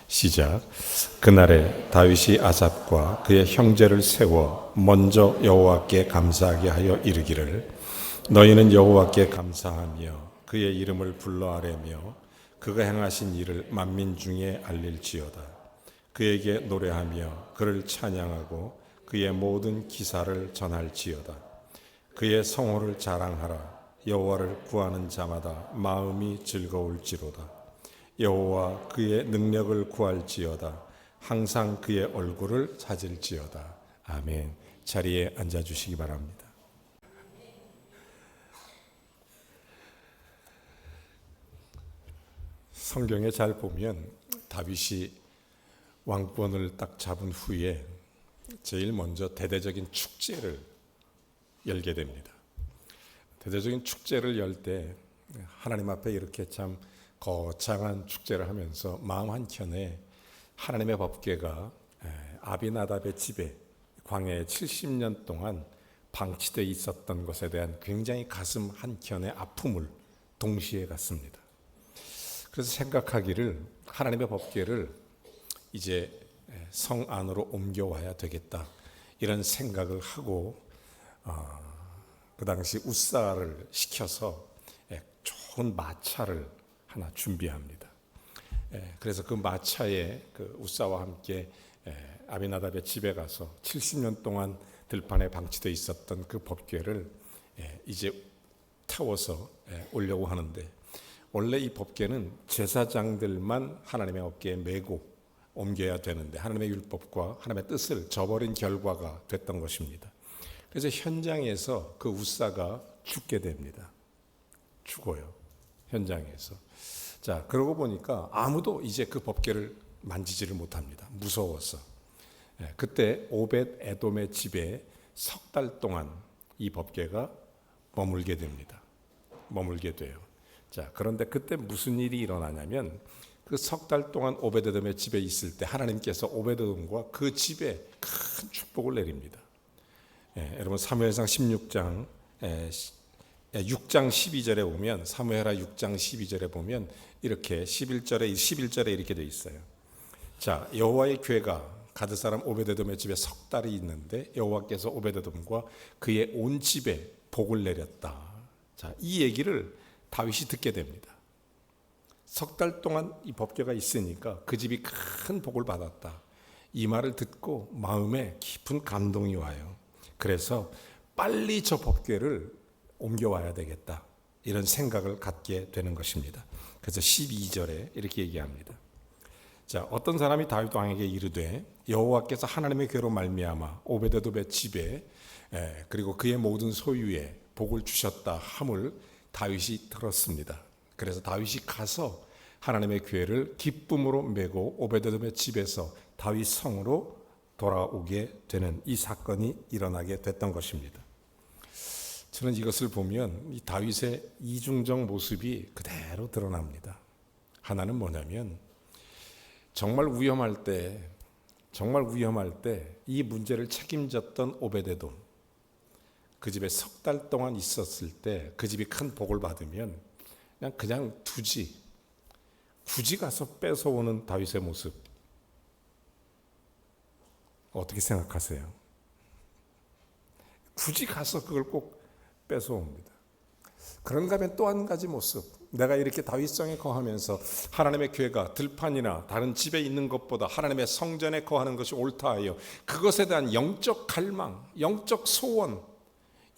시작. 그날에 다윗이 아삽과 그의 형제를 세워 먼저 여호와께 감사하게 하여 이르기를, 너희는 여호와께 감사하며 그의 이름을 불러 아뢰며 그가 행하신 일을 만민 중에 알릴지어다. 그에게 노래하며 그를 찬양하고 그의 모든 기사를 전할지어다. 그의 성호를 자랑하라. 여호와를 구하는 자마다 마음이 즐거울지로다. 여호와 그의 능력을 구할지어다. 항상 그의 얼굴을 찾을지어다. 아멘. 자리에 앉아주시기 바랍니다. 성경에 잘 보면 다윗이 왕권을 딱 잡은 후에 제일 먼저 대대적인 축제를 열게 됩니다. 대대적인 축제를 열 때 하나님 앞에 이렇게 참 거창한 축제를 하면서 마음 한켠에 하나님의 법궤가 아비나답의 집에 광야에 70년 동안 방치되어 있었던 것에 대한 굉장히 가슴 한켠의 아픔을 동시에 갖습니다. 그래서 생각하기를 하나님의 법궤를 이제 성 안으로 옮겨와야 되겠다, 이런 생각을 하고 그 당시 우사를 시켜서 좋은 마차를 하나 준비합니다. 그래서 그 마차에 그 우사와 함께 아비나답의 집에 가서 70년 동안 들판에 방치되어 있었던 그 법궤를 이제 태워서 오려고 하는데, 원래 이 법궤는 제사장들만 하나님의 어깨에 메고 옮겨야 되는데 하나님의 율법과 하나님의 뜻을 저버린 결과가 됐던 것입니다. 그래서 현장에서 그 우사가 죽게 됩니다. 죽어요, 현장에서. 자, 그러고 보니까 아무도 이제 그 법궤를 만지지를 못합니다. 무서워서. 그때 오벳 에돔의 집에 석 달 동안 이 법궤가 머물게 됩니다. 머물게 돼요. 자, 그런데 그때 무슨 일이 일어나냐면, 그 석 달 동안 오벳 에돔의 집에 있을 때 하나님께서 오벳 에돔과 그 집에 큰 축복을 내립니다. 여러분 사무엘상 16장 6장 12절에 보면, 사무엘하 6장 12절에 보면 이렇게 11절에 이렇게 돼 있어요. 자, 여호와의 궤가 가드 사람 오벳에돔의 집에 석 달이 있는데 여호와께서 오벳에돔과 그의 온 집에 복을 내렸다. 자, 이 얘기를 다윗이 듣게 됩니다. 석 달 동안 이 법궤가 있으니까 그 집이 큰 복을 받았다. 이 말을 듣고 마음에 깊은 감동이 와요. 그래서 빨리 저 법궤를 옮겨와야 되겠다, 이런 생각을 갖게 되는 것입니다. 그래서 12절에 이렇게 얘기합니다. 자, 어떤 사람이 다윗 왕에게 이르되 여호와께서 하나님의 궤로 말미암아 오벳에돔의 집에 그리고 그의 모든 소유에 복을 주셨다 함을 다윗이 들었습니다. 그래서 다윗이 가서 하나님의 궤를 기쁨으로 메고 오벳에돔의 집에서 다윗 성으로 돌아오게 되는 이 사건이 일어나게 됐던 것입니다. 저는 이것을 보면 이 다윗의 이중적 모습이 그대로 드러납니다. 하나는 뭐냐면, 정말 위험할 때 이 문제를 책임졌던 오벳에돔, 그 집에 석 달 동안 있었을 때 그 집이 큰 복을 받으면 그냥 굳이 가서 뺏어오는 다윗의 모습, 어떻게 생각하세요? 굳이 가서 그걸 꼭 뺏어옵니다. 그런가 하면 또 한 가지 모습, 내가 이렇게 다윗성에 거하면서 하나님의 궤가 들판이나 다른 집에 있는 것보다 하나님의 성전에 거하는 것이 옳다 하여 그것에 대한 영적 갈망, 영적 소원,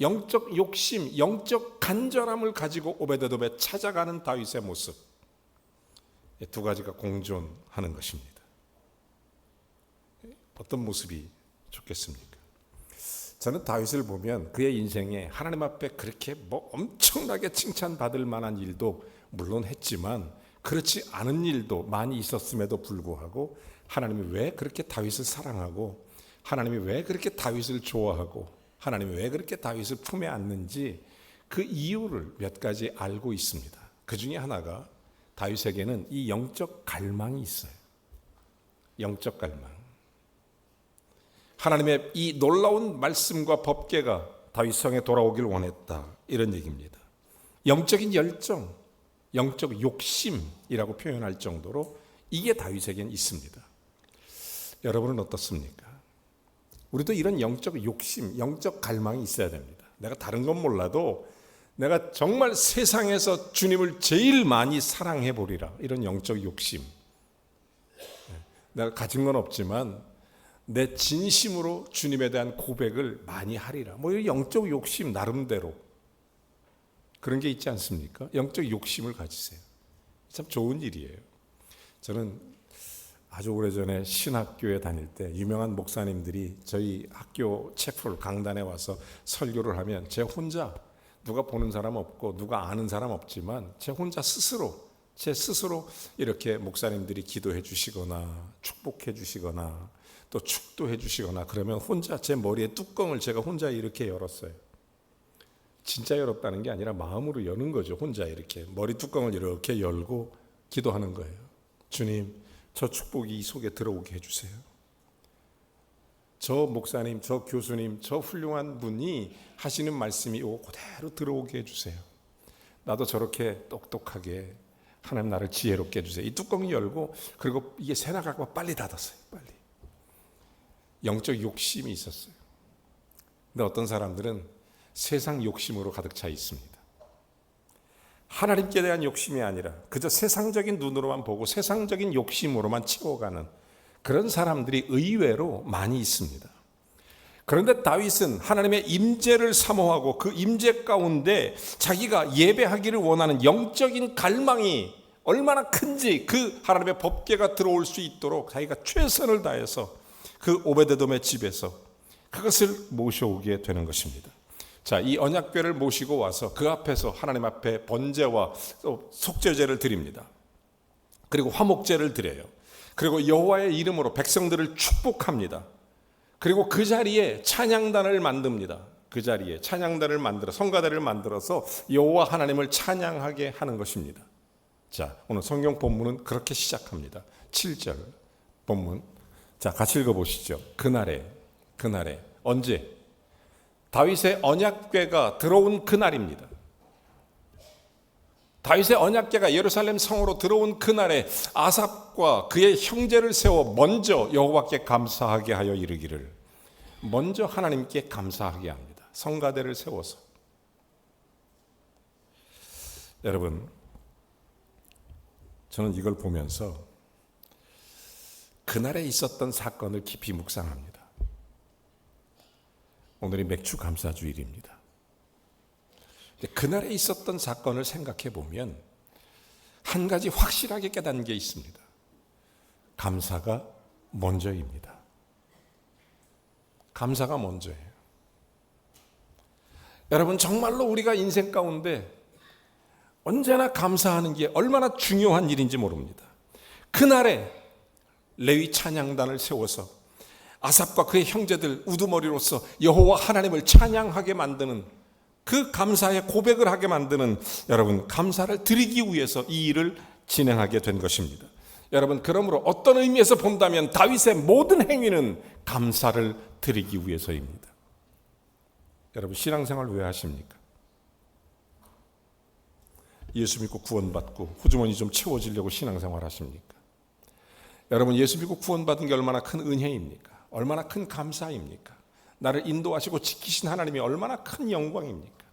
영적 욕심, 영적 간절함을 가지고 오벳에돔에 찾아가는 다윗의 모습, 두 가지가 공존하는 것입니다. 어떤 모습이 좋겠습니까? 저는 다윗을 보면 그의 인생에 하나님 앞에 그렇게 엄청나게 칭찬받을 만한 일도 물론 했지만, 그렇지 않은 일도 많이 있었음에도 불구하고 하나님이 왜 그렇게 다윗을 사랑하고, 하나님이 왜 그렇게 다윗을 좋아하고, 하나님이 왜 그렇게 다윗을 품에 안는지 그 이유를 몇 가지 알고 있습니다. 그 중에 하나가, 다윗에게는 이 영적 갈망이 있어요. 영적 갈망. 하나님의 이 놀라운 말씀과 법궤가 다윗 성에 돌아오길 원했다, 이런 얘기입니다. 영적인 열정, 영적 욕심이라고 표현할 정도로 이게 다윗에겐 있습니다. 여러분은 어떻습니까? 우리도 이런 영적 욕심, 영적 갈망이 있어야 됩니다. 내가 다른 건 몰라도 내가 정말 세상에서 주님을 제일 많이 사랑해 보리라, 이런 영적 욕심. 내가 가진 건 없지만 내 진심으로 주님에 대한 고백을 많이 하리라, 뭐 이런 영적 욕심 나름대로 그런 게 있지 않습니까? 영적 욕심을 가지세요. 참 좋은 일이에요. 저는 아주 오래전에 신학교에 다닐 때 유명한 목사님들이 저희 학교 채플 강단에 와서 설교를 하면 제 혼자, 누가 보는 사람 없고 누가 아는 사람 없지만 제 혼자 제 스스로 이렇게 목사님들이 기도해 주시거나 축복해 주시거나 또 축도해 주시거나 그러면 혼자 제 머리에 뚜껑을 제가 혼자 이렇게 열었어요. 진짜 열었다는 게 아니라 마음으로 여는 거죠. 혼자 이렇게 머리 뚜껑을 이렇게 열고 기도하는 거예요. 주님, 저 축복이 이 속에 들어오게 해주세요. 저 목사님, 저 교수님, 저 훌륭한 분이 하시는 말씀이 이거 그대로 들어오게 해주세요. 나도 저렇게 똑똑하게 하나님 나를 지혜롭게 해주세요. 이 뚜껑이 열고 그리고 이게 새 나가고 빨리 닫았어요. 빨리. 영적 욕심이 있었어요. 근데 어떤 사람들은 세상 욕심으로 가득 차 있습니다. 하나님께 대한 욕심이 아니라 그저 세상적인 눈으로만 보고 세상적인 욕심으로만 채워가는 그런 사람들이 의외로 많이 있습니다. 그런데 다윗은 하나님의 임재를 사모하고 그 임재 가운데 자기가 예배하기를 원하는 영적인 갈망이 얼마나 큰지 그 하나님의 법궤가 들어올 수 있도록 자기가 최선을 다해서 그 오베데돔의 집에서 그것을 모셔오게 되는 것입니다. 자, 이 언약궤를 모시고 와서 그 앞에서 하나님 앞에 번제와 속죄제를 드립니다. 그리고 화목제를 드려요. 그리고 여호와의 이름으로 백성들을 축복합니다. 그리고 그 자리에 찬양단을 만듭니다. 그 자리에 찬양단을 만들어 성가대를 만들어서 여호와 하나님을 찬양하게 하는 것입니다. 자, 오늘 성경 본문은 그렇게 시작합니다. 7절 본문. 자, 같이 읽어보시죠. 그날에 언제? 다윗의 언약궤가 들어온 그날입니다. 다윗의 언약궤가 예루살렘 성으로 들어온 그날에 아삽과 그의 형제를 세워 먼저 여호와께 감사하게 하여 이르기를, 먼저 하나님께 감사하게 합니다. 성가대를 세워서. 여러분, 저는 이걸 보면서 그날에 있었던 사건을 깊이 묵상합니다. 오늘이 맥주 감사주일입니다. 그날에 있었던 사건을 생각해 보면 한 가지 확실하게 깨닫는 게 있습니다. 감사가 먼저입니다. 감사가 먼저예요. 여러분, 정말로 우리가 인생 가운데 언제나 감사하는 게 얼마나 중요한 일인지 모릅니다. 그날에 레위 찬양단을 세워서 아삽과 그의 형제들 우두머리로서 여호와 하나님을 찬양하게 만드는, 그 감사의 고백을 하게 만드는, 여러분, 감사를 드리기 위해서 이 일을 진행하게 된 것입니다. 여러분, 그러므로 어떤 의미에서 본다면 다윗의 모든 행위는 감사를 드리기 위해서입니다. 여러분, 신앙생활 왜 하십니까? 예수 믿고 구원받고 호주머니 좀 채워지려고 신앙생활 하십니까? 여러분, 예수 믿고 구원받은 게 얼마나 큰 은혜입니까? 얼마나 큰 감사입니까? 나를 인도하시고 지키신 하나님이 얼마나 큰 영광입니까?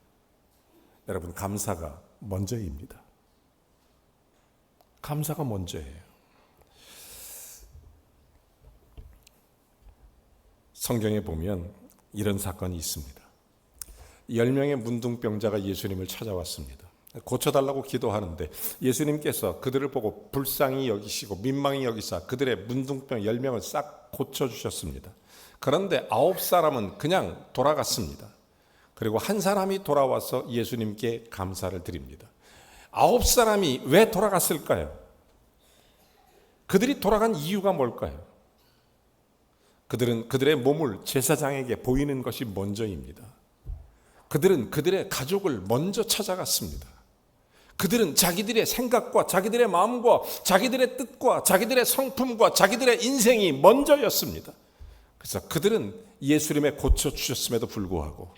여러분, 감사가 먼저입니다. 감사가 먼저예요. 성경에 보면 이런 사건이 있습니다. 10명의 문둥병자가 예수님을 찾아왔습니다. 고쳐달라고 기도하는데 예수님께서 그들을 보고 불쌍히 여기시고 민망히 여기사 그들의 문둥병 10명을 싹 고쳐주셨습니다. 그런데 9사람은 그냥 돌아갔습니다. 그리고 한 사람이 돌아와서 예수님께 감사를 드립니다. 9사람이 왜 돌아갔을까요? 그들이 돌아간 이유가 뭘까요? 그들은 그들의 몸을 제사장에게 보이는 것이 먼저입니다. 그들은 그들의 가족을 먼저 찾아갔습니다. 그들은 자기들의 생각과 자기들의 마음과 자기들의 뜻과 자기들의 성품과 자기들의 인생이 먼저였습니다. 그래서 그들은 예수님의 고쳐주셨음에도 불구하고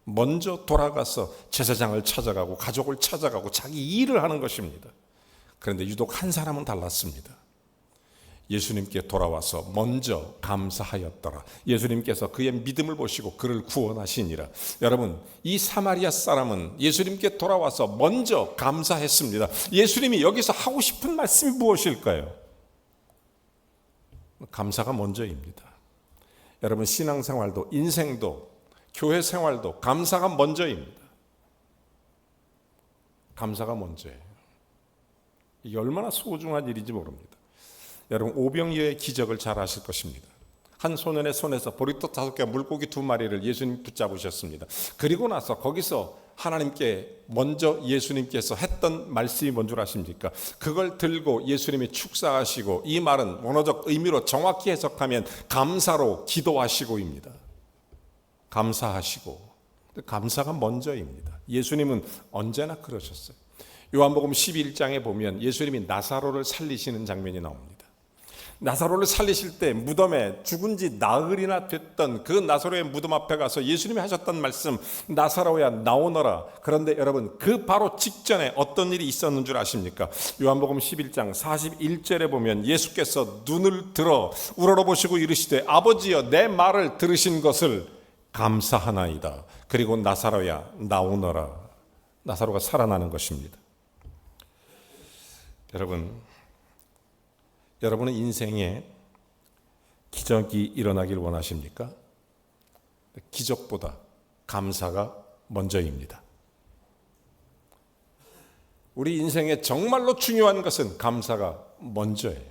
먼저 돌아가서 제사장을 찾아가고 가족을 찾아가고 자기 일을 하는 것입니다. 그런데 유독 한 사람은 달랐습니다. 예수님께 돌아와서 먼저 감사하였더라. 예수님께서 그의 믿음을 보시고 그를 구원하시니라. 여러분, 이 사마리아 사람은 예수님께 돌아와서 먼저 감사했습니다. 예수님이 여기서 하고 싶은 말씀이 무엇일까요? 감사가 먼저입니다. 여러분, 신앙생활도 인생도 교회 생활도 감사가 먼저입니다. 감사가 먼저예요. 이게 얼마나 소중한 일인지 모릅니다. 여러분, 오병이어의 기적을 잘 아실 것입니다. 한 소년의 손에서 보리떡 5개, 물고기 2마리를 예수님 붙잡으셨습니다. 그리고 나서 거기서 하나님께 먼저 예수님께서 했던 말씀이 뭔 줄 아십니까? 그걸 들고 예수님이 축사하시고, 이 말은 원어적 의미로 정확히 해석하면 감사로 기도하시고입니다. 감사하시고, 감사가 먼저입니다. 예수님은 언제나 그러셨어요. 요한복음 11장에 보면 예수님이 나사로를 살리시는 장면이 나옵니다. 나사로를 살리실 때 무덤에 죽은 지 나흘이나 됐던 그 나사로의 무덤 앞에 가서 예수님이 하셨던 말씀, 나사로야 나오너라. 그런데 여러분, 그 바로 직전에 어떤 일이 있었는 줄 아십니까? 요한복음 11장 41절에 보면 예수께서 눈을 들어 우러러보시고 이르시되 아버지여 내 말을 들으신 것을 감사하나이다. 그리고 나사로야 나오너라. 나사로가 살아나는 것입니다. 여러분은 인생에 기적이 일어나길 원하십니까? 기적보다 감사가 먼저입니다. 우리 인생에 정말로 중요한 것은 감사가 먼저예요.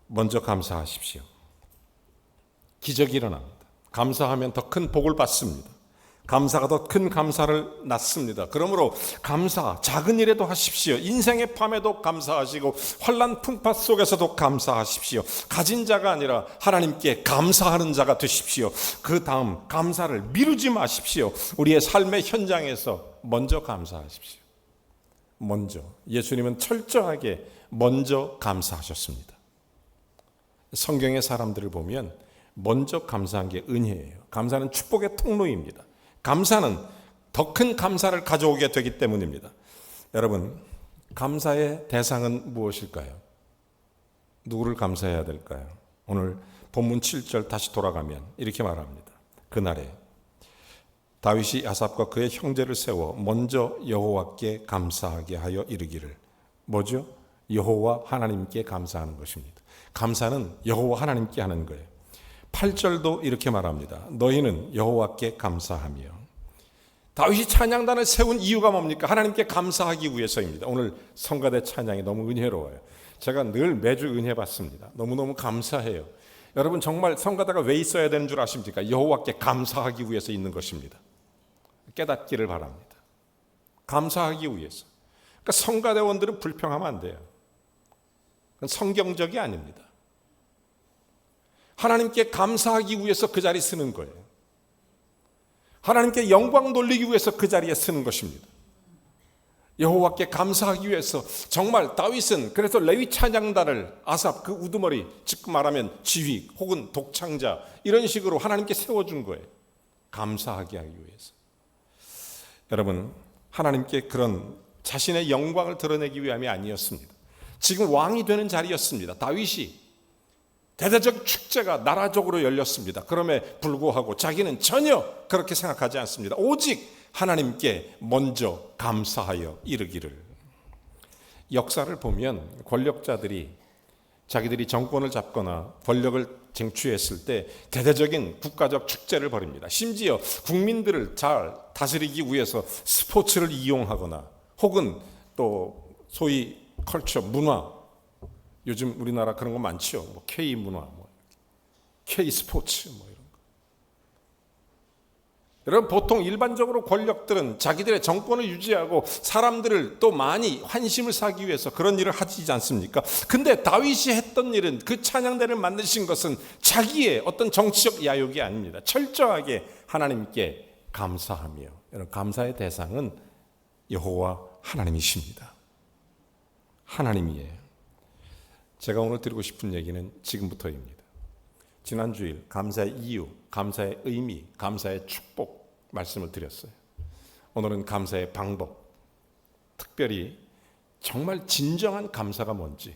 먼저 감사하십시오. 기적이 일어납니다. 감사하면 더 큰 복을 받습니다. 감사가 더 큰 감사를 낳습니다. 그러므로 감사, 작은 일에도 하십시오. 인생의 밤에도 감사하시고 환난 풍파 속에서도 감사하십시오. 가진 자가 아니라 하나님께 감사하는 자가 되십시오. 그 다음 감사를 미루지 마십시오. 우리의 삶의 현장에서 먼저 감사하십시오. 먼저. 예수님은 철저하게 먼저 감사하셨습니다. 성경의 사람들을 보면 먼저 감사한 게 은혜예요. 감사는 축복의 통로입니다. 감사는 더 큰 감사를 가져오게 되기 때문입니다. 여러분, 감사의 대상은 무엇일까요? 누구를 감사해야 될까요? 오늘 본문 7절 다시 돌아가면 이렇게 말합니다. 그날에 다윗이 아삽과 그의 형제를 세워 먼저 여호와께 감사하게 하여 이르기를. 뭐죠? 여호와 하나님께 감사하는 것입니다. 감사는 여호와 하나님께 하는 거예요. 8절도 이렇게 말합니다. 너희는 여호와께 감사하며. 다윗이 찬양단을 세운 이유가 뭡니까? 하나님께 감사하기 위해서입니다. 오늘 성가대 찬양이 너무 은혜로워요. 제가 늘 매주 은혜 받습니다. 너무너무 감사해요. 여러분, 정말 성가대가 왜 있어야 되는 줄 아십니까? 여호와께 감사하기 위해서 있는 것입니다. 깨닫기를 바랍니다. 감사하기 위해서. 그러니까 성가대원들은 불평하면 안 돼요. 그건 성경적이 아닙니다. 하나님께 감사하기 위해서 그 자리 쓰는 거예요. 하나님께 영광 돌리기 위해서 그 자리에 쓰는 것입니다. 여호와께 감사하기 위해서. 정말 다윗은 그래서 레위 찬양단을 아삽 그 우두머리, 즉 말하면 지휘 혹은 독창자, 이런 식으로 하나님께 세워준 거예요. 감사하게 하기 위해서. 여러분, 하나님께 그런 자신의 영광을 드러내기 위함이 아니었습니다. 지금 왕이 되는 자리였습니다. 다윗이 대대적 축제가 나라적으로 열렸습니다. 그럼에 불구하고 자기는 전혀 그렇게 생각하지 않습니다. 오직 하나님께 먼저 감사하여 이르기를. 역사를 보면 권력자들이 자기들이 정권을 잡거나 권력을 쟁취했을 때 대대적인 국가적 축제를 벌입니다. 심지어 국민들을 잘 다스리기 위해서 스포츠를 이용하거나 혹은 또 소위 컬처, 문화, 요즘 우리나라 그런 거 많죠. 뭐 K 문화, K 스포츠 이런 거. 여러분, 보통 일반적으로 권력들은 자기들의 정권을 유지하고 사람들을 또 많이 환심을 사기 위해서 그런 일을 하지 않습니까? 근데 다윗이 했던 일은, 그 찬양대를 만드신 것은 자기의 어떤 정치적 야욕이 아닙니다. 철저하게 하나님께 감사하며. 여러분, 감사의 대상은 여호와 하나님이십니다. 하나님이에요. 제가 오늘 드리고 싶은 얘기는 지금부터입니다. 지난주일 감사의 이유, 감사의 의미, 감사의 축복 말씀을 드렸어요. 오늘은 감사의 방법, 특별히 정말 진정한 감사가 뭔지,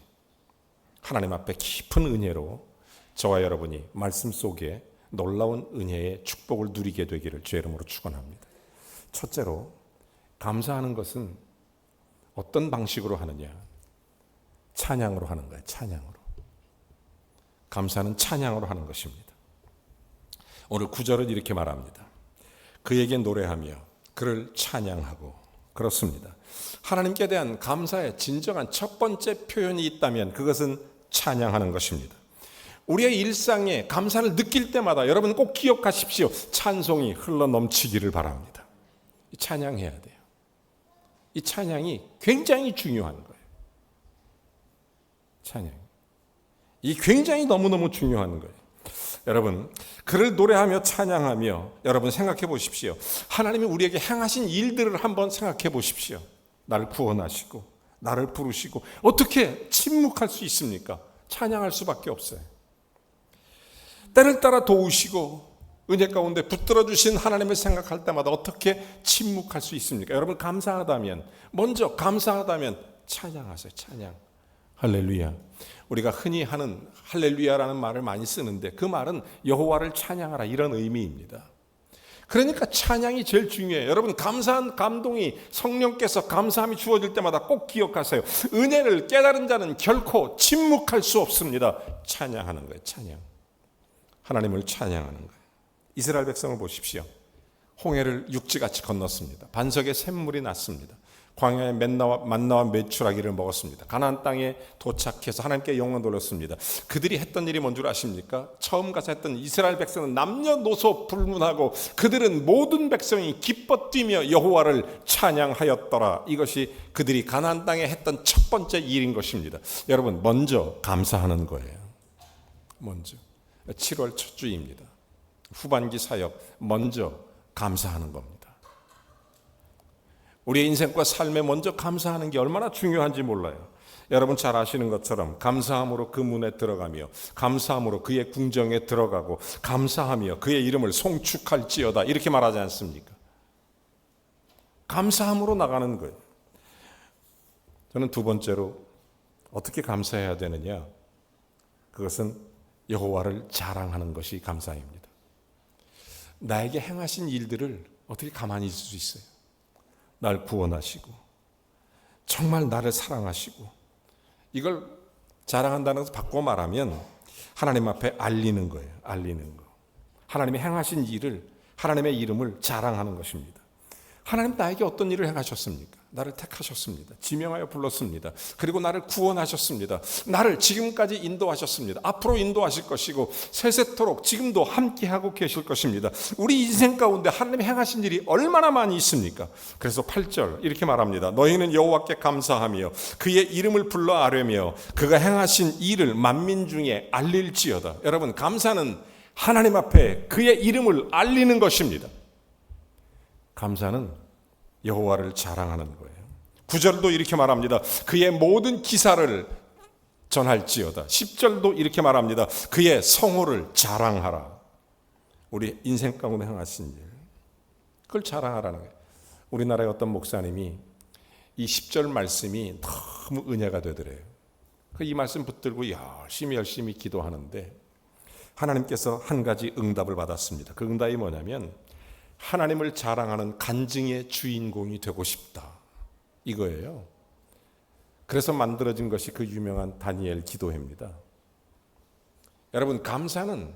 하나님 앞에 깊은 은혜로 저와 여러분이 말씀 속에 놀라운 은혜의 축복을 누리게 되기를 주의 이름으로 축원합니다. 첫째로 감사하는 것은 어떤 방식으로 하느냐? 찬양으로 하는 거예요. 찬양으로. 감사는 찬양으로 하는 것입니다. 오늘 9절은 이렇게 말합니다. 그에게 노래하며 그를 찬양하고. 그렇습니다. 하나님께 대한 감사의 진정한 첫 번째 표현이 있다면 그것은 찬양하는 것입니다. 우리의 일상에 감사를 느낄 때마다 여러분 꼭 기억하십시오. 찬송이 흘러 넘치기를 바랍니다. 찬양해야 돼요. 이 찬양이 굉장히 중요한 거예요. 찬양. 이 굉장히 너무너무 중요한 거예요. 여러분, 그를 노래하며 찬양하며 여러분 생각해 보십시오. 하나님이 우리에게 행하신 일들을 한번 생각해 보십시오. 나를 구원하시고 나를 부르시고 어떻게 침묵할 수 있습니까? 찬양할 수밖에 없어요. 때를 따라 도우시고 은혜 가운데 붙들어 주신 하나님을 생각할 때마다 어떻게 침묵할 수 있습니까? 여러분 감사하다면 먼저 감사하다면 찬양하세요. 찬양. 할렐루야. 우리가 흔히 하는 할렐루야라는 말을 많이 쓰는데 그 말은 여호와를 찬양하라 이런 의미입니다. 그러니까 찬양이 제일 중요해요. 여러분 감사한 감동이 성령께서 감사함이 주어질 때마다 꼭 기억하세요. 은혜를 깨달은 자는 결코 침묵할 수 없습니다. 찬양하는 거예요. 찬양. 하나님을 찬양하는 거예요. 이스라엘 백성을 보십시오. 홍해를 육지같이 건넜습니다. 반석에 샘물이 났습니다. 광야에 만나와 메추라기를 먹었습니다. 가나안 땅에 도착해서 하나님께 영광 돌렸습니다. 그들이 했던 일이 뭔 줄 아십니까? 처음 가서 했던 이스라엘 백성은 남녀노소 불문하고 그들은 모든 백성이 기뻐 뛰며 여호와를 찬양하였더라. 이것이 그들이 가나안 땅에 했던 첫 번째 일인 것입니다. 여러분 먼저 감사하는 거예요. 먼저 7월 첫 주입니다. 후반기 사역 먼저 감사하는 겁니다. 우리의 인생과 삶에 먼저 감사하는 게 얼마나 중요한지 몰라요. 여러분 잘 아시는 것처럼 감사함으로 그 문에 들어가며 감사함으로 그의 궁정에 들어가고 감사하며 그의 이름을 송축할지어다 이렇게 말하지 않습니까? 감사함으로 나가는 거예요. 저는 두 번째로 어떻게 감사해야 되느냐? 그것은 여호와를 자랑하는 것이 감사입니다. 나에게 행하신 일들을 어떻게 가만히 있을 수 있어요? 날 구원하시고 정말 나를 사랑하시고 이걸 자랑한다는 것을 바꿔 말하면 하나님 앞에 알리는 거예요. 알리는 거. 하나님이 행하신 일을 하나님의 이름을 자랑하는 것입니다. 하나님 나에게 어떤 일을 행하셨습니까? 나를 택하셨습니다. 지명하여 불렀습니다. 그리고 나를 구원하셨습니다. 나를 지금까지 인도하셨습니다. 앞으로 인도하실 것이고 세세토록 지금도 함께하고 계실 것입니다. 우리 인생 가운데 하나님이 행하신 일이 얼마나 많이 있습니까? 그래서 8절 이렇게 말합니다. 너희는 여호와께 감사하며 그의 이름을 불러 아뢰며 그가 행하신 일을 만민 중에 알릴지어다. 여러분 감사는 하나님 앞에 그의 이름을 알리는 것입니다. 감사는 여호와를 자랑하는 거예요. 9절도 이렇게 말합니다. 그의 모든 기사를 전할지어다. 10절도 이렇게 말합니다. 그의 성호를 자랑하라. 우리 인생 가운데 행하신 일 그걸 자랑하라는 거예요. 우리나라의 어떤 목사님이 이 10절 말씀이 너무 은혜가 되더래요. 이 말씀 붙들고 열심히 기도하는데 하나님께서 한 가지 응답을 받았습니다. 그 응답이 뭐냐면 하나님을 자랑하는 간증의 주인공이 되고 싶다. 이거예요. 그래서 만들어진 것이 그 유명한 다니엘 기도회입니다. 여러분, 감사는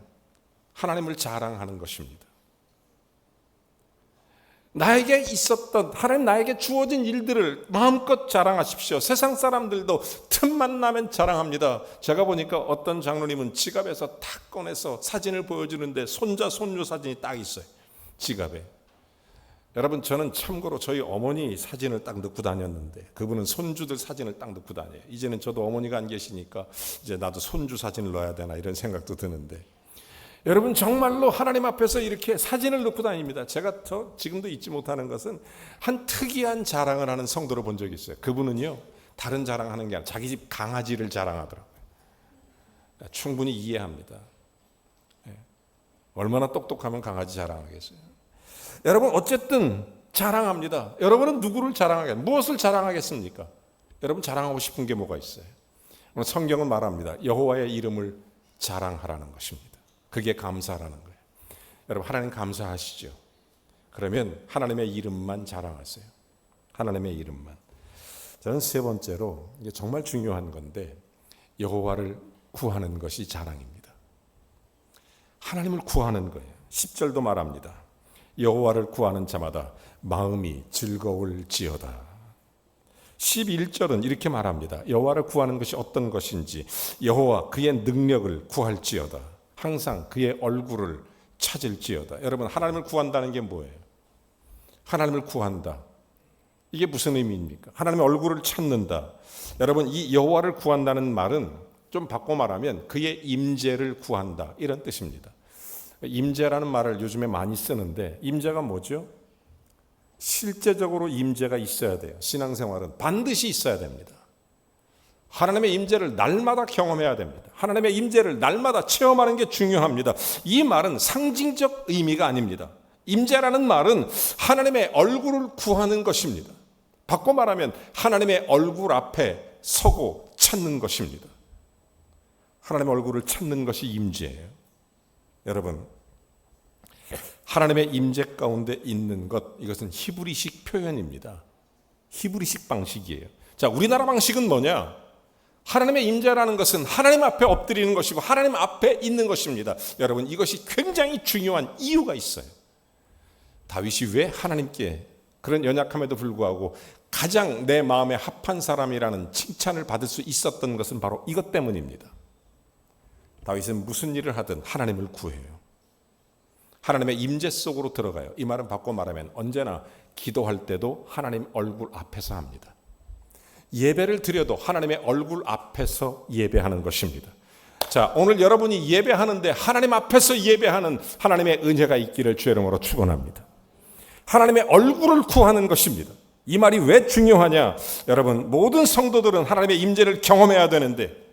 하나님을 자랑하는 것입니다. 나에게 있었던, 하나님 나에게 주어진 일들을 마음껏 자랑하십시오. 세상 사람들도 틈만 나면 자랑합니다. 제가 보니까 어떤 장로님은 지갑에서 탁 꺼내서 사진을 보여주는데 손자, 손주 사진이 딱 있어요. 지갑에. 여러분 저는 참고로 저희 어머니 사진을 딱 넣고 다녔는데 그분은 손주들 사진을 딱 넣고 다녀요. 이제는 저도 어머니가 안 계시니까 이제 나도 손주 사진을 넣어야 되나 이런 생각도 드는데 여러분 정말로 하나님 앞에서 이렇게 사진을 넣고 다닙니다. 제가 지금도 잊지 못하는 것은 한 특이한 자랑을 하는 성도를 본 적이 있어요. 그분은요 다른 자랑하는 게 아니라 자기 집 강아지를 자랑하더라고요. 충분히 이해합니다. 얼마나 똑똑하면 강아지 자랑하겠어요. 여러분 어쨌든 자랑합니다. 여러분은 누구를 자랑하겠습니까? 무엇을 자랑하겠습니까? 여러분 자랑하고 싶은 게 뭐가 있어요? 성경은 말합니다. 여호와의 이름을 자랑하라는 것입니다. 그게 감사라는 거예요. 여러분, 하나님 감사하시죠? 그러면 하나님의 이름만 자랑하세요. 하나님의 이름만. 저는 세 번째로, 이게 정말 중요한 건데, 여호와를 구하는 것이 자랑입니다. 하나님을 구하는 거예요. 10절도 말합니다. 여호와를 구하는 자마다 마음이 즐거울지어다. 11절은 이렇게 말합니다. 여호와를 구하는 것이 어떤 것인지, 여호와 그의 능력을 구할지어다. 항상 그의 얼굴을 찾을지어다. 여러분, 하나님을 구한다는 게 뭐예요? 하나님을 구한다. 이게 무슨 의미입니까? 하나님의 얼굴을 찾는다. 여러분, 이 여호와를 구한다는 말은 좀 바꿔 말하면 그의 임재를 구한다, 이런 뜻입니다. 임재라는 말을 요즘에 많이 쓰는데, 임재가 뭐죠? 실제적으로 임재가 있어야 돼요. 신앙생활은 반드시 있어야 됩니다. 하나님의 임재를 날마다 경험해야 됩니다. 하나님의 임재를 날마다 체험하는 게 중요합니다. 이 말은 상징적 의미가 아닙니다. 임재라는 말은 하나님의 얼굴을 구하는 것입니다. 바꿔 말하면 하나님의 얼굴 앞에 서고 찾는 것입니다. 하나님의 얼굴을 찾는 것이 임재예요. 여러분, 하나님의 임재 가운데 있는 것, 이것은 히브리식 표현입니다. 히브리식 방식이에요. 자, 우리나라 방식은 뭐냐? 하나님의 임재라는 것은 하나님 앞에 엎드리는 것이고 하나님 앞에 있는 것입니다. 여러분, 이것이 굉장히 중요한 이유가 있어요. 다윗이 왜 하나님께 그런 연약함에도 불구하고 가장 내 마음에 합한 사람이라는 칭찬을 받을 수 있었던 것은 바로 이것 때문입니다. 다윗은 무슨 일을 하든 하나님을 구해요. 하나님의 임재 속으로 들어가요. 이 말은 바꿔 말하면 언제나 기도할 때도 하나님 얼굴 앞에서 합니다. 예배를 드려도 하나님의 얼굴 앞에서 예배하는 것입니다. 자, 오늘 여러분이 예배하는데 하나님 앞에서 예배하는 하나님의 은혜가 있기를 주의 이름으로 축원합니다. 하나님의 얼굴을 구하는 것입니다. 이 말이 왜 중요하냐? 여러분, 모든 성도들은 하나님의 임재를 경험해야 되는데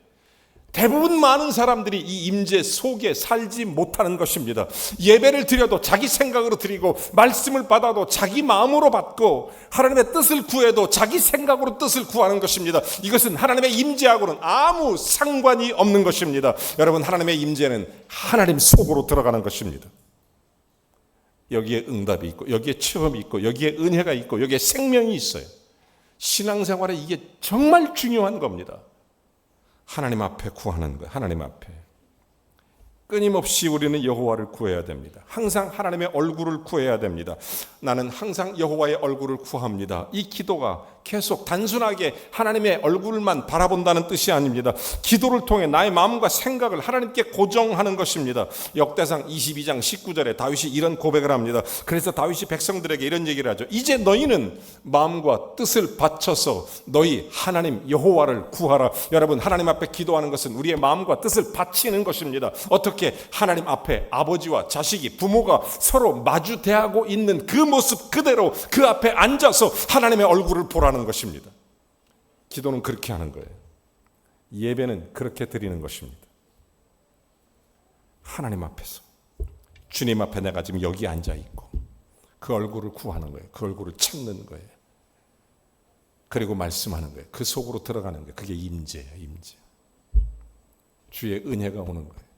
대부분 많은 사람들이 이 임재 속에 살지 못하는 것입니다. 예배를 드려도 자기 생각으로 드리고, 말씀을 받아도 자기 마음으로 받고, 하나님의 뜻을 구해도 자기 생각으로 뜻을 구하는 것입니다. 이것은 하나님의 임재하고는 아무 상관이 없는 것입니다. 여러분, 하나님의 임재는 하나님 속으로 들어가는 것입니다. 여기에 응답이 있고, 여기에 체험이 있고, 여기에 은혜가 있고, 여기에 생명이 있어요. 신앙생활에 이게 정말 중요한 겁니다. 하나님 앞에 구하는 거예요. 하나님 앞에. 끊임없이 우리는 여호와를 구해야 됩니다. 항상 하나님의 얼굴을 구해야 됩니다. 나는 항상 여호와의 얼굴을 구합니다. 이 기도가 계속 단순하게 하나님의 얼굴만 바라본다는 뜻이 아닙니다. 기도를 통해 나의 마음과 생각을 하나님께 고정하는 것입니다. 역대상 22장 19절에 다윗이 이런 고백을 합니다. 그래서 다윗이 백성들에게 이런 얘기를 하죠. 이제 너희는 마음과 뜻을 바쳐서 너희 하나님 여호와를 구하라. 여러분, 하나님 앞에 기도하는 것은 우리의 마음과 뜻을 바치는 것입니다. 어떻게? 하나님 앞에 아버지와 자식이, 부모가 서로 마주 대하고 있는 그 모습 그대로 그 앞에 앉아서 하나님의 얼굴을 보라는 것입니다. 기도는 그렇게 하는 거예요. 예배는 그렇게 드리는 것입니다. 하나님 앞에서, 주님 앞에 내가 지금 여기 앉아 있고 그 얼굴을 구하는 거예요. 그 얼굴을 찾는 거예요. 그리고 말씀하는 거예요. 그 속으로 들어가는 거예요. 그게 임재예요. 임재. 주의 은혜가 오는 거예요.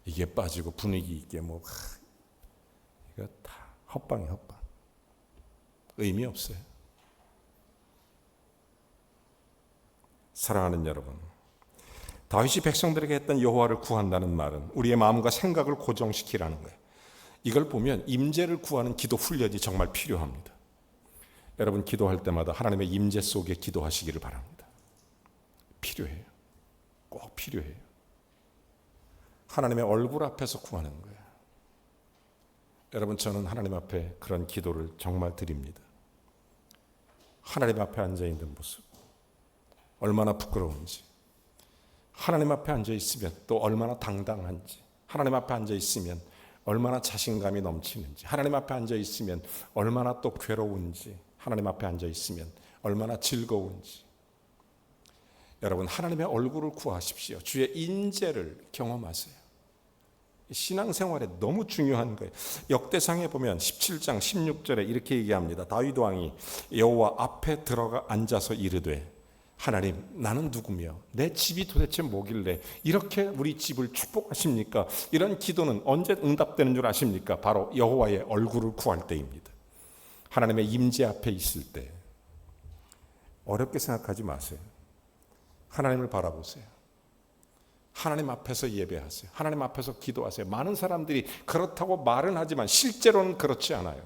이게 빠지고 분위기 있게 이거 다 헛방이에요. 헛방. 의미 없어요. 사랑하는 여러분, 다윗이 백성들에게 했던 여호와를 구한다는 말은 우리의 마음과 생각을 고정시키라는 거예요. 이걸 보면 임재를 구하는 기도 훈련이 정말 필요합니다. 여러분, 기도할 때마다 하나님의 임재 속에 기도하시기를 바랍니다. 필요해요. 꼭 필요해요. 하나님의 얼굴 앞에서 구하는 거예요. 여러분, 저는 하나님 앞에 그런 기도를 정말 드립니다. 하나님 앞에 앉아있는 모습, 얼마나 부끄러운지, 하나님 앞에 앉아있으면 또 얼마나 당당한지, 하나님 앞에 앉아있으면 얼마나 자신감이 넘치는지, 하나님 앞에 앉아있으면 얼마나 또 괴로운지, 하나님 앞에 앉아있으면 얼마나 즐거운지. 여러분, 하나님의 얼굴을 구하십시오. 주의 인재를 경험하세요. 신앙생활에 너무 중요한 거예요. 역대상에 보면 17장 16절에 이렇게 얘기합니다. 다윗 왕이 여호와 앞에 들어가 앉아서 이르되 하나님, 나는 누구며 내 집이 도대체 뭐길래 이렇게 우리 집을 축복하십니까? 이런 기도는 언제 응답되는 줄 아십니까? 바로 여호와의 얼굴을 구할 때입니다. 하나님의 임재 앞에 있을 때 어렵게 생각하지 마세요. 하나님을 바라보세요. 하나님 앞에서 예배하세요. 하나님 앞에서 기도하세요. 많은 사람들이 그렇다고 말은 하지만 실제로는 그렇지 않아요.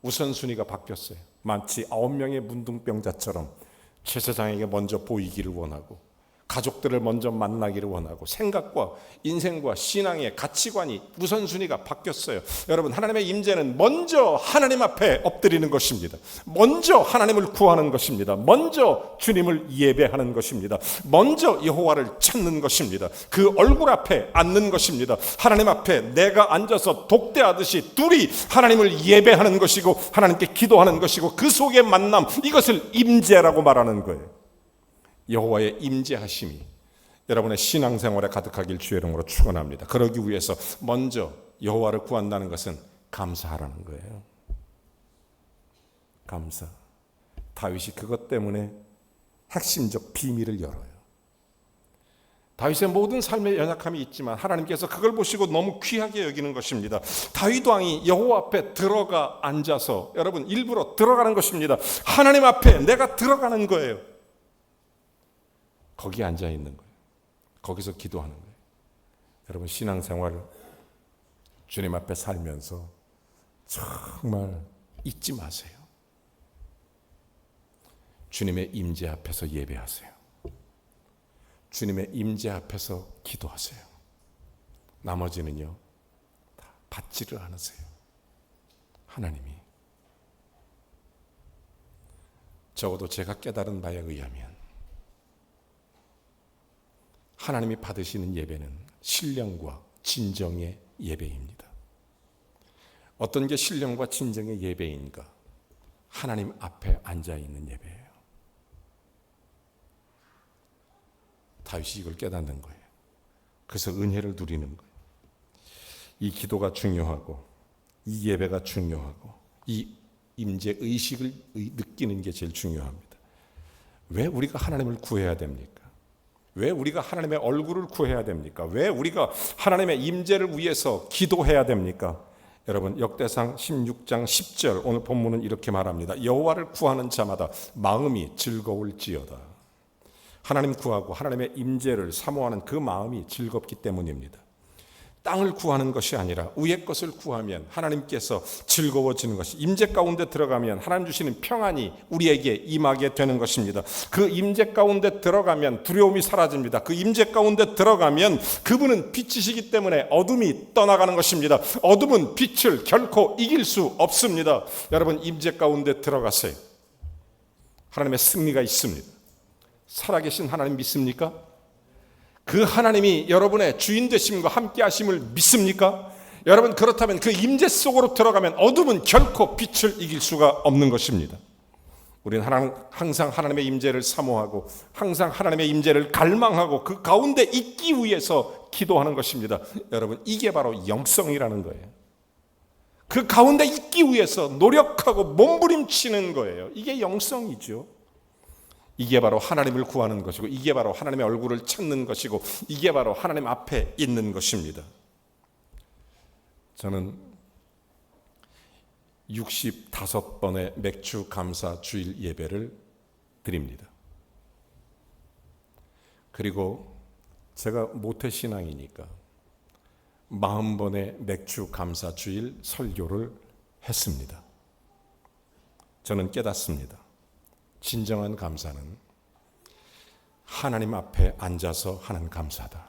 우선순위가 바뀌었어요. 마치 9명의 문둥병자처럼 제사장에게 먼저 보이기를 원하고, 가족들을 먼저 만나기를 원하고, 생각과 인생과 신앙의 가치관이 우선순위가 바뀌었어요. 여러분, 하나님의 임재는 먼저 하나님 앞에 엎드리는 것입니다. 먼저 하나님을 구하는 것입니다. 먼저 주님을 예배하는 것입니다. 먼저 여호와를 찾는 것입니다. 그 얼굴 앞에 앉는 것입니다. 하나님 앞에 내가 앉아서 독대하듯이 둘이 하나님을 예배하는 것이고 하나님께 기도하는 것이고, 그 속의 만남, 이것을 임재라고 말하는 거예요. 여호와의 임재하심이 여러분의 신앙생활에 가득하길 주의 이름으로 축원합니다. 그러기 위해서 먼저 여호와를 구한다는 것은 감사하라는 거예요. 감사. 다윗이 그것 때문에 핵심적 비밀을 열어요. 다윗의 모든 삶에 연약함이 있지만 하나님께서 그걸 보시고 너무 귀하게 여기는 것입니다. 다윗 왕이 여호와 앞에 들어가 앉아서, 여러분, 일부러 들어가는 것입니다. 하나님 앞에 내가 들어가는 거예요. 거기 앉아 있는 거예요. 거기서 기도하는 거예요. 여러분, 신앙생활 주님 앞에 살면서 정말 잊지 마세요. 주님의 임재 앞에서 예배하세요. 주님의 임재 앞에서 기도하세요. 나머지는요, 다 받지를 않으세요. 하나님이. 적어도 제가 깨달은 바에 의하면 하나님이 받으시는 예배는 신령과 진정의 예배입니다. 어떤 게 신령과 진정의 예배인가? 하나님 앞에 앉아있는 예배예요. 다윗이 이걸 깨닫는 거예요. 그래서 은혜를 누리는 거예요. 이 기도가 중요하고, 이 예배가 중요하고, 이 임재 의식을 느끼는 게 제일 중요합니다. 왜 우리가 하나님을 구해야 됩니까? 왜 우리가 하나님의 얼굴을 구해야 됩니까? 왜 우리가 하나님의 임재를 위해서 기도해야 됩니까? 여러분, 역대상 16장 10절 오늘 본문은 이렇게 말합니다. 여호와를 구하는 자마다 마음이 즐거울지어다. 하나님 구하고 하나님의 임재를 사모하는 그 마음이 즐겁기 때문입니다. 땅을 구하는 것이 아니라 위의 것을 구하면 하나님께서 즐거워지는 것이, 임재 가운데 들어가면 하나님 주시는 평안이 우리에게 임하게 되는 것입니다. 그 임재 가운데 들어가면 두려움이 사라집니다. 그 임재 가운데 들어가면 그분은 빛이시기 때문에 어둠이 떠나가는 것입니다. 어둠은 빛을 결코 이길 수 없습니다. 여러분, 임재 가운데 들어가세요. 하나님의 승리가 있습니다. 살아계신 하나님 믿습니까? 그 하나님이 여러분의 주인 되심과 함께 하심을 믿습니까? 여러분, 그렇다면 그 임재 속으로 들어가면 어둠은 결코 빛을 이길 수가 없는 것입니다. 우리는 항상 하나님의 임재를 사모하고 항상 하나님의 임재를 갈망하고 그 가운데 있기 위해서 기도하는 것입니다. 여러분, 이게 바로 영성이라는 거예요. 그 가운데 있기 위해서 노력하고 몸부림치는 거예요. 이게 영성이죠. 이게 바로 하나님을 구하는 것이고, 이게 바로 하나님의 얼굴을 찾는 것이고, 이게 바로 하나님 앞에 있는 것입니다. 저는 65번의 맥주 감사 주일 예배를 드립니다. 그리고 제가 모태신앙이니까 40번의 맥주 감사 주일 설교를 했습니다. 저는 깨닫습니다. 진정한 감사는 하나님 앞에 앉아서 하는 감사다.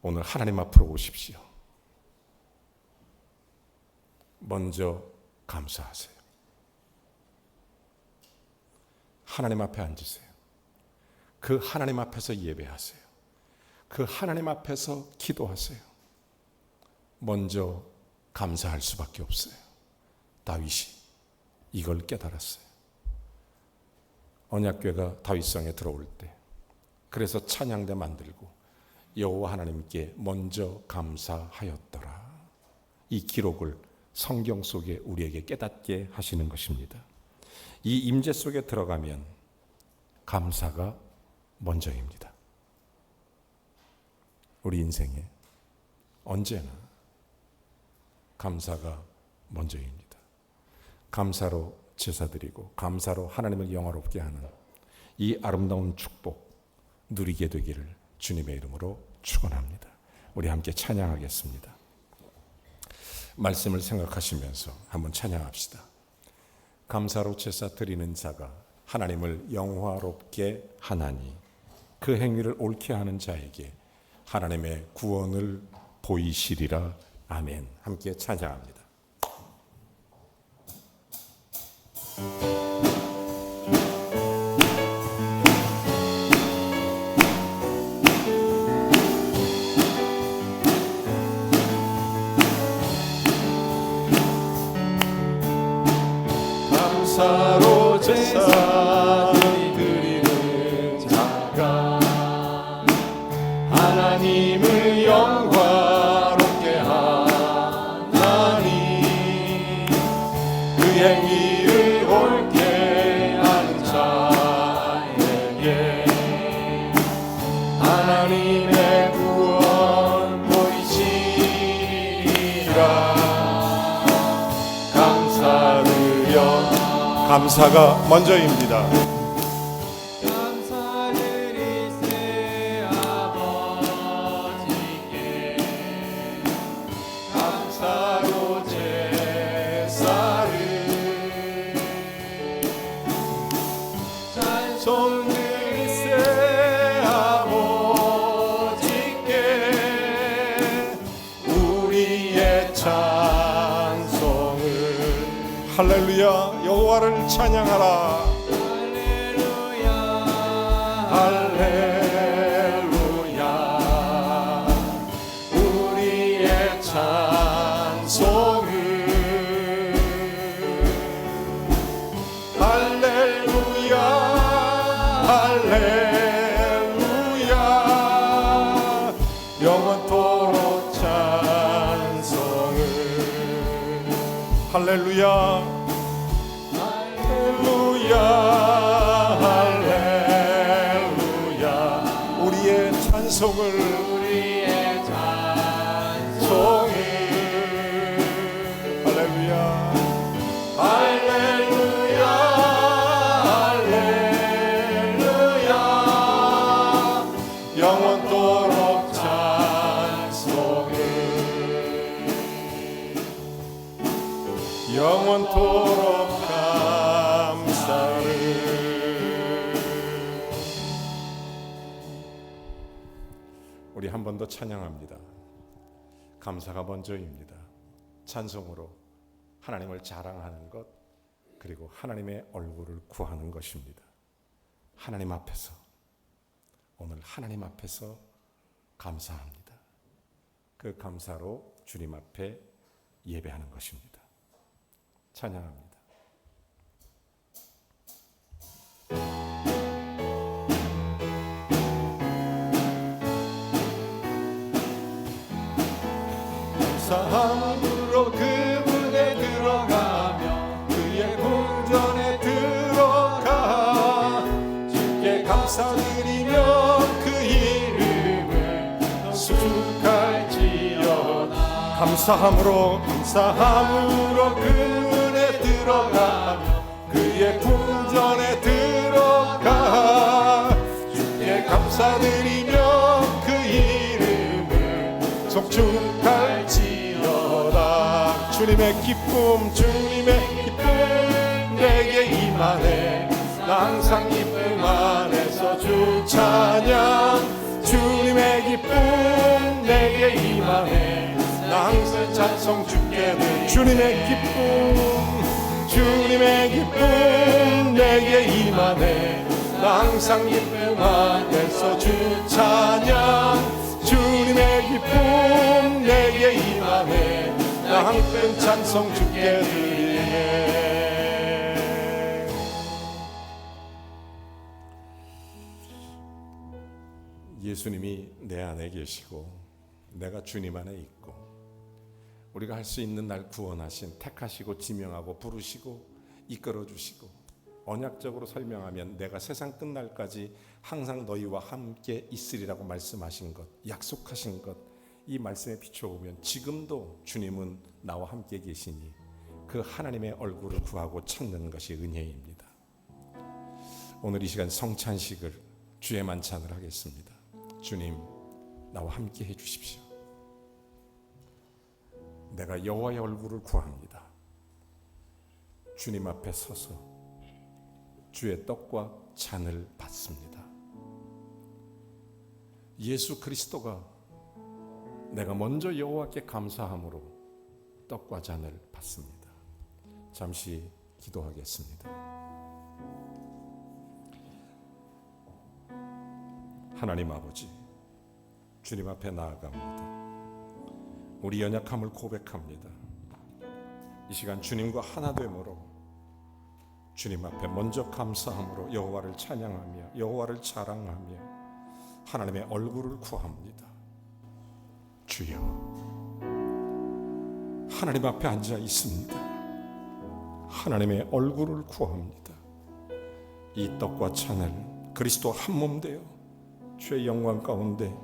오늘 하나님 앞으로 오십시오. 먼저 감사하세요. 하나님 앞에 앉으세요. 그 하나님 앞에서 예배하세요. 그 하나님 앞에서 기도하세요. 먼저 감사할 수밖에 없어요. 다윗이 이걸 깨달았어요. 언약궤가 다윗성에 들어올 때, 그래서 찬양대 만들고 여호와 하나님께 먼저 감사하였더라. 이 기록을 성경 속에 우리에게 깨닫게 하시는 것입니다. 이 임재 속에 들어가면 감사가 먼저입니다. 우리 인생에 언제나 감사가 먼저입니다. 감사로 제사드리고 감사로 하나님을 영화롭게 하는 이 아름다운 축복 누리게 되기를 주님의 이름으로 축원합니다. 우리 함께 찬양하겠습니다. 말씀을 생각하시면서 한번 찬양합시다. 감사로 제사 드리는 자가 하나님을 영화롭게 하나니 그 행위를 옳게 하는 자에게 하나님의 구원을 보이시리라. 아멘. 함께 찬양합니다. 감사로 제사 드리는 자가 하나님을 영화롭게 하나니 그 행위를 옳게 하는 자에게 하나님의 구원 보이시리라. 감사가 먼저입니다. 감사드리세 아버지께 감사로 제사를 찬송 드리세 아버지께 우리의 찬송을 할렐루야. 여호와를 찬양하라. 할렐루야 할렐루야. 우리의 찬송을 할렐루야 할렐루야. 영원토록 찬송을 할렐루야 할렐루야. 우리의 찬송을 할렐루야 할렐루야 할렐루야. 영원토록 찬송을 영원토록 우리 한 번 더 찬양합니다. 감사가 먼저입니다. 찬송으로 하나님을 자랑하는 것, 그리고 하나님의 얼굴을 구하는 것입니다. 하나님 앞에서, 오늘 하나님 앞에서 감사합니다. 그 감사로 주님 앞에 예배하는 것입니다. 찬양합니다. 감사함으로 그분에 들어가며 그의 궁전에 들어가 주께 감사드리며 그 이름을 수축할지어다. 감사함으로 그분에 들어가며 그의 궁전에 들어가 주께 감사드리며 그 이름을 송축할지어다. 주님의 기쁨 내게 임하네. 나 항상 기쁨 안에서 주 찬양. 주님의 기쁨 내게 임하네. 나 항상 찬송 주께 드리. 주님의 기쁨 내게 임하네. 나 항상 기쁨 안에서 주 찬양. 주님의 기쁨 내게 임하네. 나 항상 찬송 주께 드리네. 예수님이 내 안에 계시고 내가 주님 안에 있고 우리가 할 수 있는 날 구원하신, 택하시고 지명하고 부르시고 이끌어 주시고 언약적으로 설명하면 내가 세상 끝날까지 항상 너희와 함께 있으리라고 말씀하신 것, 약속하신 것, 이 말씀에 비춰보면 지금도 주님은 나와 함께 계시니 그 하나님의 얼굴을 구하고 찾는 것이 은혜입니다. 오늘 이 시간 성찬식을 주의 만찬을 하겠습니다. 주님, 나와 함께 해주십시오. 내가 여호와의 얼굴을 구합니다. 주님 앞에 서서 주의 떡과 잔을 받습니다. 예수 그리스도가 내가 먼저 여호와께 감사함으로 떡과 잔을 받습니다. 잠시 기도하겠습니다. 하나님 아버지, 주님 앞에 나아갑니다. 우리 연약함을 고백합니다. 이 시간 주님과 하나됨으로 주님 앞에 먼저 감사함으로 여호와를 찬양하며 여호와를 자랑하며 하나님의 얼굴을 구합니다. 주여, 하나님 앞에 앉아 있습니다. 하나님의 얼굴을 구합니다. 이 떡과 잔을 그리스도 한 몸 되어 주의 영광 가운데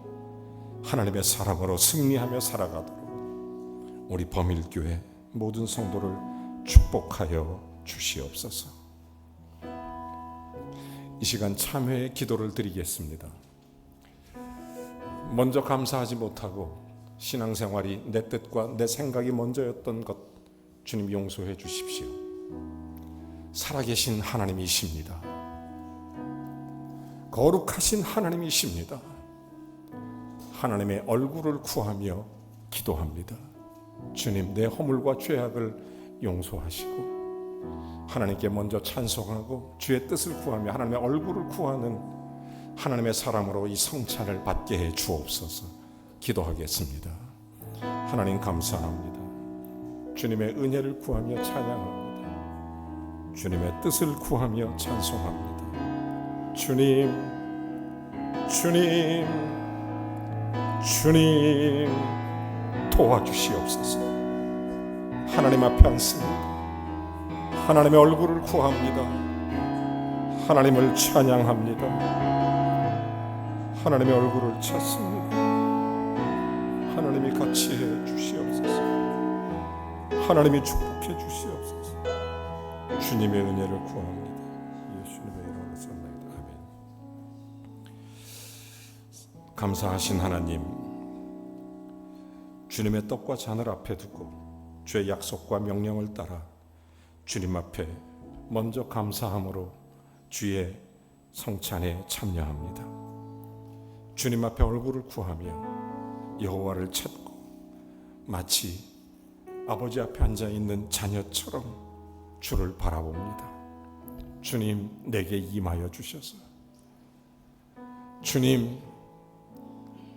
하나님의 사랑으로 승리하며 살아가도록 우리 범일교회 모든 성도를 축복하여 주시옵소서. 이 시간 참회의 기도를 드리겠습니다. 먼저 감사하지 못하고 신앙생활이 내 뜻과 내 생각이 먼저였던 것 주님 용서해 주십시오. 살아계신 하나님이십니다. 거룩하신 하나님이십니다. 하나님의 얼굴을 구하며 기도합니다. 주님, 내 허물과 죄악을 용서하시고 하나님께 먼저 찬송하고 주의 뜻을 구하며 하나님의 얼굴을 구하는 하나님의 사람으로 이 성찬을 받게 해 주옵소서. 기도하겠습니다. 하나님 감사합니다. 주님의 은혜를 구하며 찬양합니다. 주님의 뜻을 구하며 찬송합니다. 주님, 주님, 주님 도와주시옵소서. 하나님 앞에 앉습니다. 하나님의 얼굴을 구합니다. 하나님을 찬양합니다. 하나님의 얼굴을 찾습니다. 하나님이 같이 해 주시옵소서. 하나님이 축복해 주시옵소서. 주님의 은혜를 구합니다. 예수님의 이름으로 쌉니다. 아멘. 감사하신 하나님, 주님의 떡과 잔을 앞에 두고 주의 약속과 명령을 따라 주님 앞에 먼저 감사함으로 주의 성찬에 참여합니다. 주님 앞에 얼굴을 구하며 여호와를 찾고 마치 아버지 앞에 앉아 있는 자녀처럼 주를 바라봅니다. 주님, 내게 임하여 주셔서 주님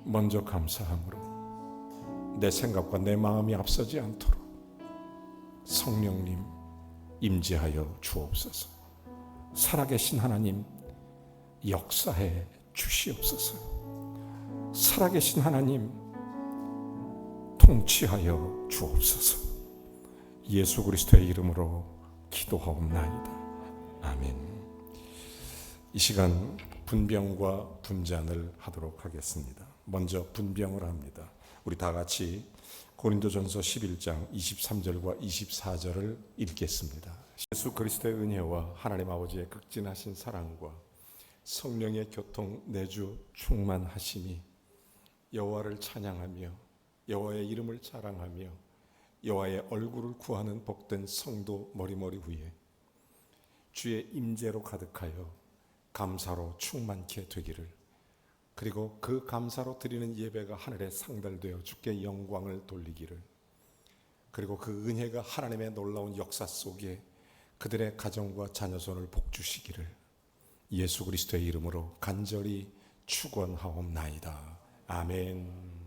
먼저 감사함으로 내 생각과 내 마음이 앞서지 않도록 성령님 임재하여 주옵소서. 살아계신 하나님 역사해 주시옵소서. 살아계신 하나님 통치하여 주옵소서. 예수 그리스도의 이름으로 기도하옵나이다. 아멘. 이 시간 분병과 분잔을 하도록 하겠습니다. 먼저 분병을 합니다. 우리 다 같이 고린도전서 11장 23절과 24절을 읽겠습니다. 예수 그리스도의 은혜와 하나님 아버지의 극진하신 사랑과 성령의 교통 내주 충만하심이 여호와를 찬양하며 여호와의 이름을 자랑하며 여호와의 얼굴을 구하는 복된 성도 머리머리 위에 주의 임재로 가득하여 감사로 충만케 되기를, 그리고 그 감사로 드리는 예배가 하늘에 상달되어 주께 영광을 돌리기를, 그리고 그 은혜가 하나님의 놀라운 역사 속에 그들의 가정과 자녀손을 복주시기를 예수 그리스도의 이름으로 간절히 축원하옵나이다. 아멘.